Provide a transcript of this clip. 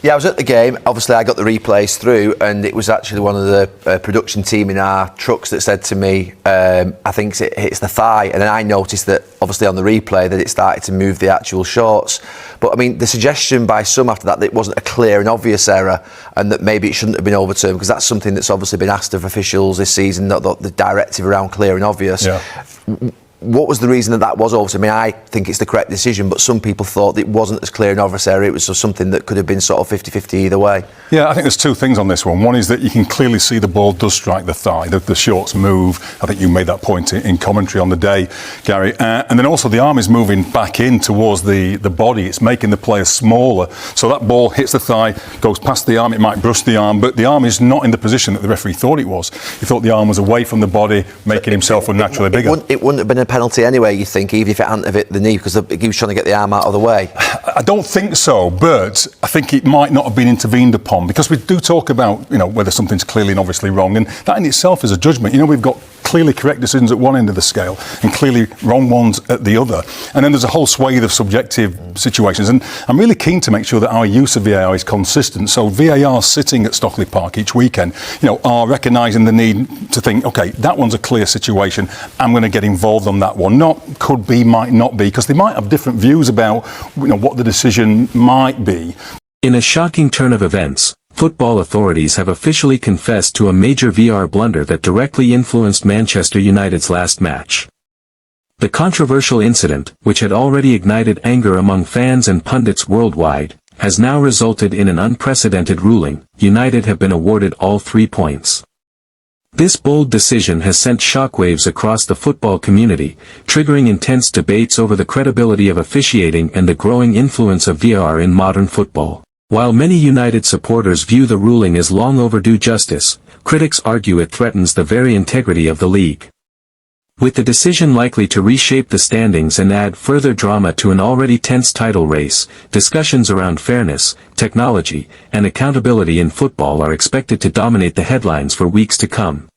Yeah, I was at the game. Obviously, I got the replays through, and it was actually one of the production team in our trucks that said to me, I think it hits the thigh. And then I noticed that, obviously, on the replay, that it started to move the actual shorts. But, I mean, the suggestion by some after that it wasn't a clear and obvious error and that maybe it shouldn't have been overturned, because that's something that's obviously been asked of officials this season, the directive around clear and obvious. Yeah. What was the reason that was overturned? I mean, I think it's the correct decision, but some people thought it wasn't as clear and obvious area. It was just something that could have been sort of 50-50 either way. Yeah, I think there's two things on this one. One is that you can clearly see the ball does strike the thigh. The shorts move. I think you made that point in commentary on the day, Gary. And then also the arm is moving back in towards the body. It's making the player smaller. So that ball hits the thigh, goes past the arm. It might brush the arm, but the arm is not in the position that the referee thought it was. He thought the arm was away from the body, making himself unnaturally bigger. It wouldn't have been a penalty anyway, you think, even if it hadn't have hit the knee, because he was trying to get the arm out of the way. I don't think so, but I think it might not have been intervened upon, because we do talk about, whether something's clearly and obviously wrong, and that in itself is a judgment. We've got clearly correct decisions at one end of the scale and clearly wrong ones at the other. And then there's a whole swathe of subjective situations. And I'm really keen to make sure that our use of VAR is consistent. So VAR sitting at Stockley Park each weekend, are recognising the need to think, OK, that one's a clear situation. I'm going to get involved on that one. Not could be, might not be, because they might have different views about what the decision might be. In a shocking turn of events, football authorities have officially confessed to a major VAR blunder that directly influenced Manchester United's last match. The controversial incident, which had already ignited anger among fans and pundits worldwide, has now resulted in an unprecedented ruling. United have been awarded all 3 points. This bold decision has sent shockwaves across the football community, triggering intense debates over the credibility of officiating and the growing influence of VAR in modern football. While many United supporters view the ruling as long overdue justice, critics argue it threatens the very integrity of the league. With the decision likely to reshape the standings and add further drama to an already tense title race, discussions around fairness, technology, and accountability in football are expected to dominate the headlines for weeks to come.